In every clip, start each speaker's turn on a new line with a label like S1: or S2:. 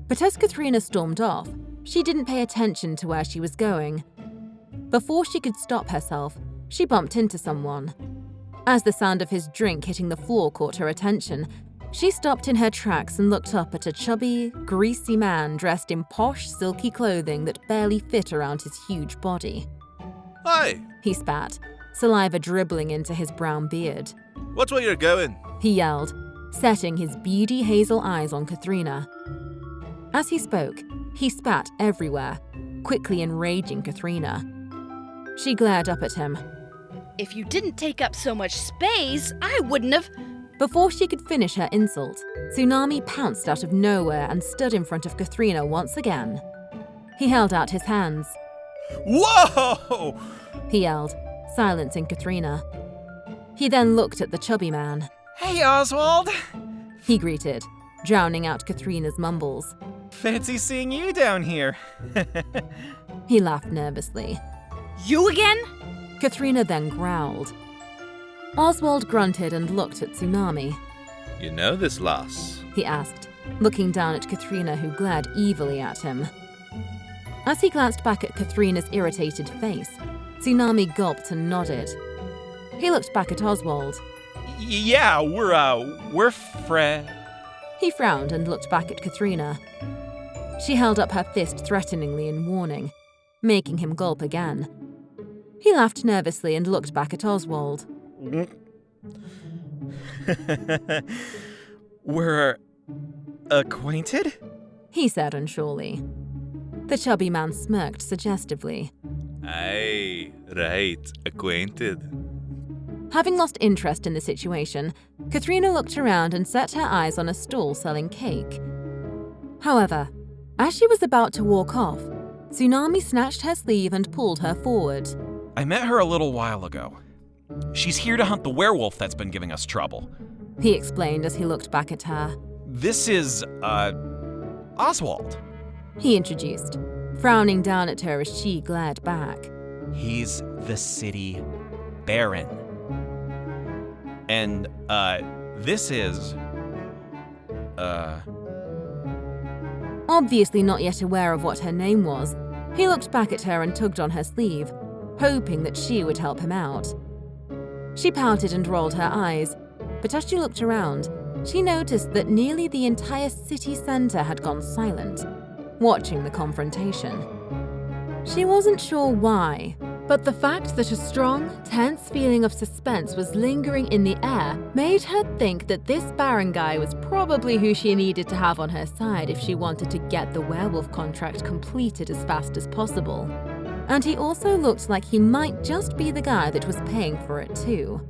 S1: But as Katharina stormed off, she didn't pay attention to where she was going. Before she could stop herself, she bumped into someone. As the sound of his drink hitting the floor caught her attention, she stopped in her tracks and looked up at a chubby, greasy man dressed in posh, silky clothing that barely fit around his huge body.
S2: Hi!
S1: He spat, saliva dribbling into his brown beard.
S2: Watch where you're going.
S1: He yelled, setting his beady hazel eyes on Katharina. As he spoke, he spat everywhere, quickly enraging Katharina. She glared up at him.
S3: If you didn't take up so much space, I wouldn't have…
S1: Before she could finish her insult, Tsunami pounced out of nowhere and stood in front of Katharina once again. He held out his hands.
S2: Whoa!
S1: He yelled, silencing Katharina. He then looked at the chubby man.
S4: Hey, Oswald!
S1: He greeted, drowning out Katharina's mumbles.
S4: Fancy seeing you down here.
S1: He laughed nervously.
S3: You again?
S1: Katharina then growled. Oswald grunted and looked at Tsunami.
S2: You know this lass?
S1: He asked, looking down at Katharina, who glared evilly at him. As he glanced back at Katharina's irritated face, Tsunami gulped and nodded. He looked back at Oswald.
S4: Yeah, we're
S1: He frowned and looked back at Katharina. She held up her fist threateningly in warning, making him gulp again. He laughed nervously and looked back at Oswald.
S4: We're acquainted?
S1: He said unsurely. The chubby man smirked suggestively.
S2: Aye, right, acquainted.
S1: Having lost interest in the situation, Katharina looked around and set her eyes on a stall selling cake. However, as she was about to walk off, Tsunami snatched her sleeve and pulled her forward.
S4: I met her a little while ago. She's here to hunt the werewolf that's been giving us trouble.
S1: He explained as he looked back at her.
S4: This is, Oswald.
S1: He introduced, frowning down at her as she glared back.
S4: He's the city baron. And, this is,
S1: Obviously not yet aware of what her name was, he looked back at her and tugged on her sleeve, hoping that she would help him out. She pouted and rolled her eyes, but as she looked around, she noticed that nearly the entire city centre had gone silent, watching the confrontation. She wasn't sure why, but the fact that a strong, tense feeling of suspense was lingering in the air made her think that this Baron guy was probably who she needed to have on her side if she wanted to get the werewolf contract completed as fast as possible. And he also looked like he might just be the guy that was paying for it too.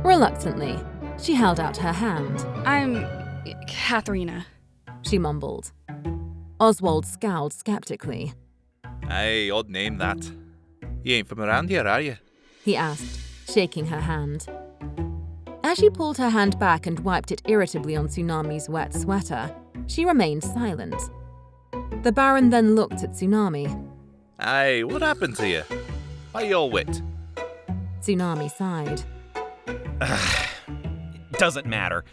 S1: Reluctantly, she held out her hand.
S3: I'm… Katharina.
S1: She mumbled. Oswald scowled skeptically.
S2: Aye, odd name that. You ain't from around here, are you?
S1: He asked, shaking her hand. As she pulled her hand back and wiped it irritably on Tsunami's wet sweater, she remained silent. The Baron then looked at Tsunami.
S2: Aye, what happened to you? Why you all wet?
S1: Tsunami sighed.
S4: Doesn't matter.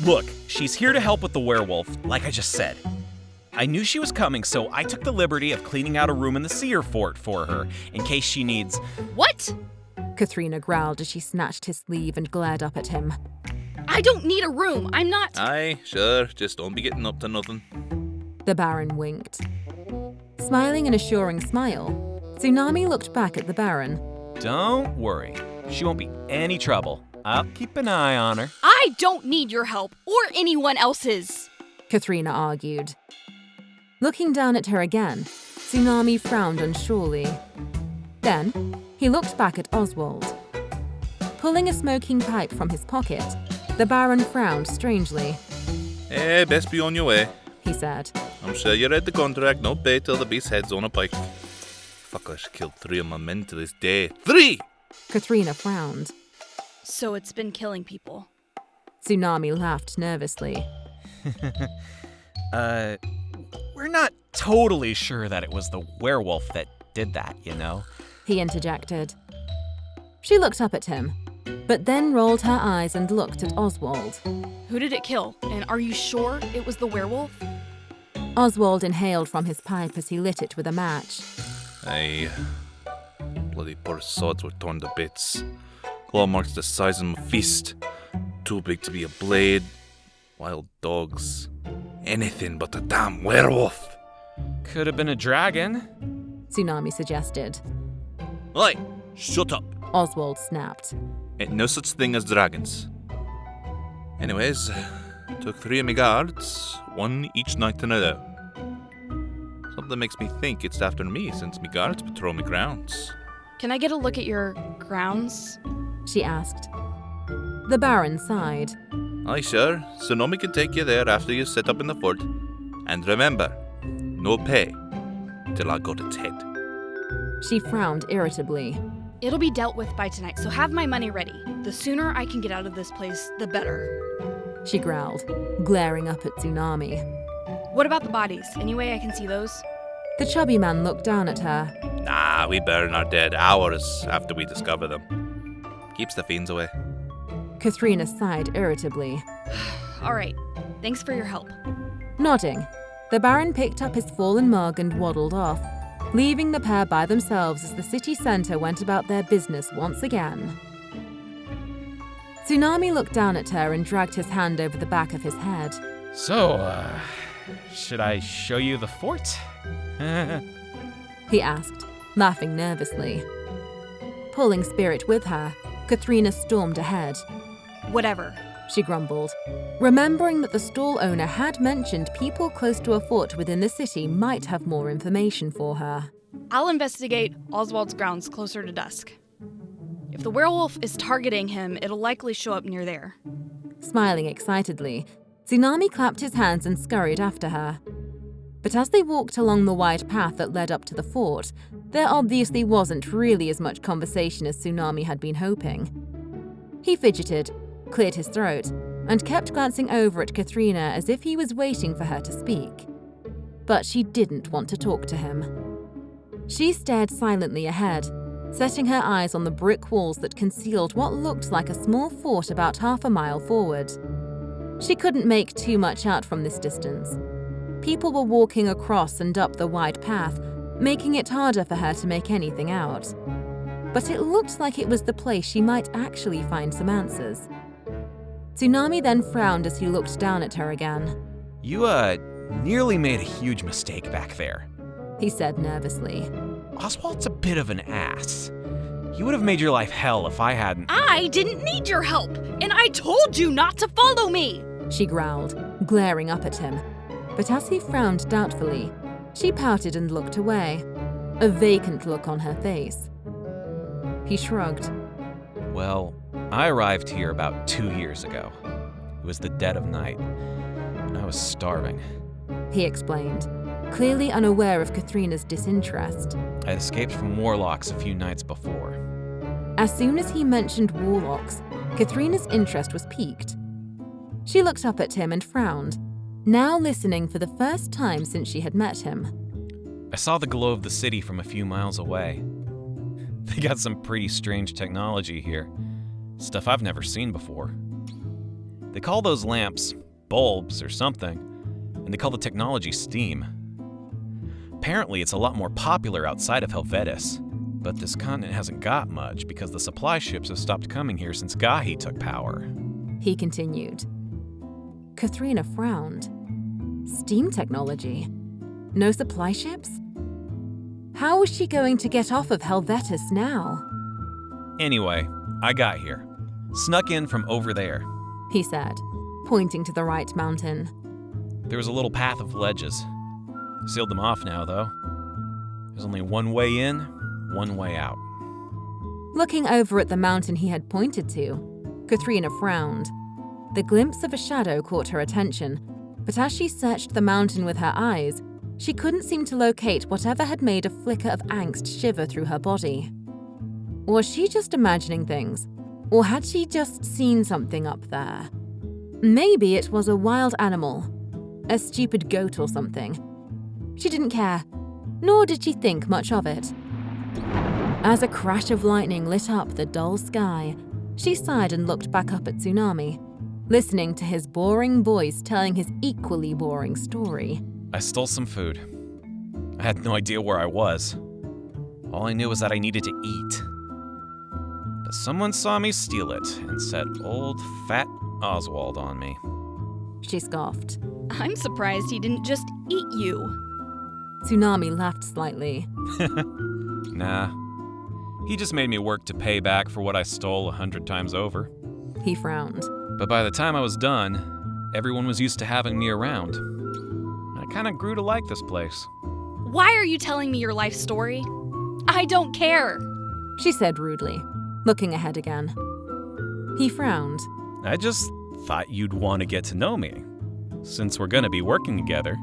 S4: Look, she's here to help with the werewolf, like I just said. I knew she was coming, so I took the liberty of cleaning out a room in the seer fort for her, in case she needs…
S3: What?
S1: Katharina growled as she snatched his sleeve and glared up at him.
S3: I don't need a room. I'm not…
S2: Aye, sure, just don't be getting up to nothing.
S1: The Baron winked. Smiling an assuring smile, Tsunami looked back at the Baron.
S4: Don't worry, she won't be any trouble. I'll keep an eye on her.
S3: I don't need your help, or anyone else's.
S1: Katharina argued. Looking down at her again, Tsunami frowned unsurely. Then, he looked back at Oswald. Pulling a smoking pipe from his pocket, the Baron frowned strangely.
S2: Best be on your way,
S1: he said.
S2: I'm sure you read the contract, no pay till the beast's head's on a pike. Fuckers killed 3 of my men to this day. 3!
S1: Katharina frowned.
S3: So it's been killing people.
S1: Tsunami laughed nervously.
S4: We're not totally sure that it was the werewolf that did that, you know?
S1: He interjected. She looked up at him, but then rolled her eyes and looked at Oswald.
S3: Who did it kill? And are you sure it was the werewolf?
S1: Oswald inhaled from his pipe as he lit it with a match.
S2: Aye. Bloody poor sods were torn to bits. Claw marks the size of my fist. Too big to be a blade. Wild dogs. Anything but a damn werewolf.
S4: Could have been a dragon.
S1: Tsunami suggested.
S2: Oi, shut up.
S1: Oswald snapped.
S2: Ain't no such thing as dragons. Anyways, took 3 of me guards, 1 each night in a row. Something makes me think it's after me since me guards patrol me grounds.
S3: Can I get a look at your grounds?
S1: She asked. The Baron sighed.
S2: Aye, sure. Tsunami can take you there after you set up in the fort. And remember, no pay till I got its head.
S1: She frowned irritably.
S3: It'll be dealt with by tonight, so have my money ready. The sooner I can get out of this place, the better.
S1: She growled, glaring up at Tsunami.
S3: What about the bodies? Any way I can see those?
S1: The chubby man looked down at her.
S2: Nah, we burn our dead hours after we discover them. Keeps the fiends away.
S1: Katharina sighed irritably.
S3: All right. Thanks for your help.
S1: Nodding, the Baron picked up his fallen mug and waddled off, leaving the pair by themselves as the city centre went about their business once again. Tsunami looked down at her and dragged his hand over the back of his head.
S4: So, should I show you the fort?
S1: He asked, laughing nervously. Pulling Spirit with her, Katharina stormed ahead.
S3: Whatever.
S1: She grumbled, remembering that the stall owner had mentioned people close to a fort within the city might have more information for her.
S3: I'll investigate Oswald's grounds closer to dusk. If the werewolf is targeting him, it'll likely show up near there.
S1: Smiling excitedly, Tsunami clapped his hands and scurried after her. But as they walked along the wide path that led up to the fort, there obviously wasn't really as much conversation as Tsunami had been hoping. He fidgeted, cleared his throat, and kept glancing over at Katharina as if he was waiting for her to speak. But she didn't want to talk to him. She stared silently ahead, setting her eyes on the brick walls that concealed what looked like a small fort about half a mile forward. She couldn't make too much out from this distance. People were walking across and up the wide path, making it harder for her to make anything out. But it looked like it was the place she might actually find some answers. Tsunami then frowned as he looked down at her again.
S4: You, nearly made a huge mistake back there.
S1: He said nervously.
S4: Oswald's a bit of an ass. He would have made your life hell if I hadn't.
S3: I didn't need your help, and I told you not to follow me!
S1: She growled, glaring up at him. But as he frowned doubtfully, she pouted and looked away, a vacant look on her face. He shrugged.
S4: Well, I arrived here about 2 years ago. It was the dead of night, and I was starving.
S1: He explained, clearly unaware of Katharina's disinterest.
S4: I had escaped from Warlocks a few nights before.
S1: As soon as he mentioned Warlocks, Katharina's interest was piqued. She looked up at him and frowned, now listening for the first time since she had met him.
S4: I saw the glow of the city from a few miles away. They got some pretty strange technology here. Stuff I've never seen before. They call those lamps bulbs or something, and they call the technology steam. Apparently it's a lot more popular outside of Helvetis, but this continent hasn't got much because the supply ships have stopped coming here since Gahi took power.
S1: He continued. Katharina frowned. Steam technology? No supply ships? How was she going to get off of Helvetis now?
S4: Anyway, I got here. Snuck in from over there.
S1: He said, pointing to the right mountain.
S4: There was a little path of ledges. Sealed them off now, though. There's only one way in, one way out.
S1: Looking over at the mountain he had pointed to, Katharina frowned. The glimpse of a shadow caught her attention, but as she searched the mountain with her eyes, she couldn't seem to locate whatever had made a flicker of angst shiver through her body. Was she just imagining things, or had she just seen something up there? Maybe it was a wild animal, a stupid goat or something. She didn't care, nor did she think much of it. As a crash of lightning lit up the dull sky, she sighed and looked back up at Tsunami, listening to his boring voice telling his equally boring story.
S4: I stole some food. I had no idea where I was. All I knew was that I needed to eat. But someone saw me steal it and set old fat Oswald on me.
S1: She scoffed.
S3: I'm surprised he didn't just eat you.
S1: Tsunami laughed slightly.
S4: Nah. He just made me work to pay back for what I stole 100 times over.
S1: He frowned.
S4: But by the time I was done, everyone was used to having me around. I kind of grew to like this place.
S3: Why are you telling me your life story? I don't care.
S1: She said rudely, looking ahead again. He frowned.
S5: I just thought you'd want to get to know me, since we're gonna be working together.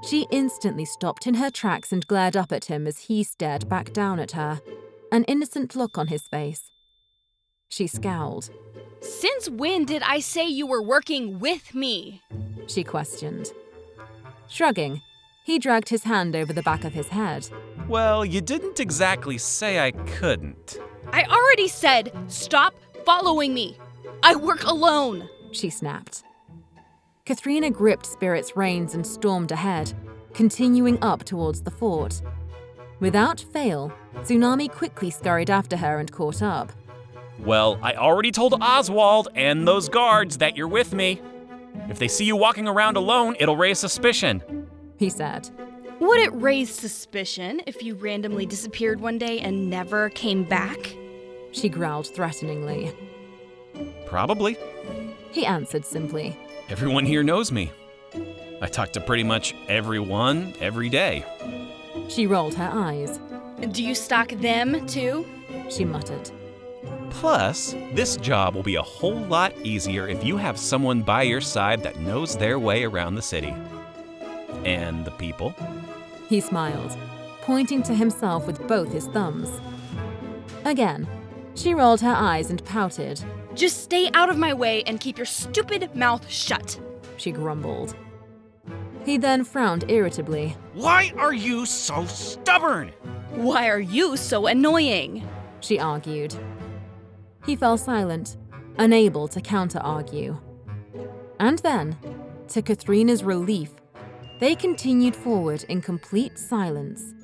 S1: She instantly stopped in her tracks and glared up at him as he stared back down at her, an innocent look on his face. She scowled.
S3: Since when did I say you were working with me?
S1: She questioned. Shrugging, he dragged his hand over the back of his head.
S5: Well, you didn't exactly say I couldn't.
S3: I already said, stop following me. I work alone.
S1: She snapped. Katharina gripped Spirit's reins and stormed ahead, continuing up towards the fort. Without fail, Tsunami quickly scurried after her and caught up.
S5: Well, I already told Oswald and those guards that you're with me. If they see you walking around alone, it'll raise suspicion.
S1: He said.
S3: Would it raise suspicion if you randomly disappeared one day and never came back?
S1: She growled threateningly.
S5: Probably.
S1: He answered simply.
S5: Everyone here knows me. I talk to pretty much everyone every day.
S1: She rolled her eyes.
S3: Do you stalk them too?
S1: She muttered.
S5: Plus, this job will be a whole lot easier if you have someone by your side that knows their way around the city. And the people.
S1: He smiled, pointing to himself with both his thumbs. Again, she rolled her eyes and pouted.
S3: Just stay out of my way and keep your stupid mouth shut.
S1: She grumbled. He then frowned irritably.
S5: Why are you so stubborn?
S3: Why are you so annoying?
S1: She argued. He fell silent, unable to counter-argue. And then, to Katharina's relief, they continued forward in complete silence.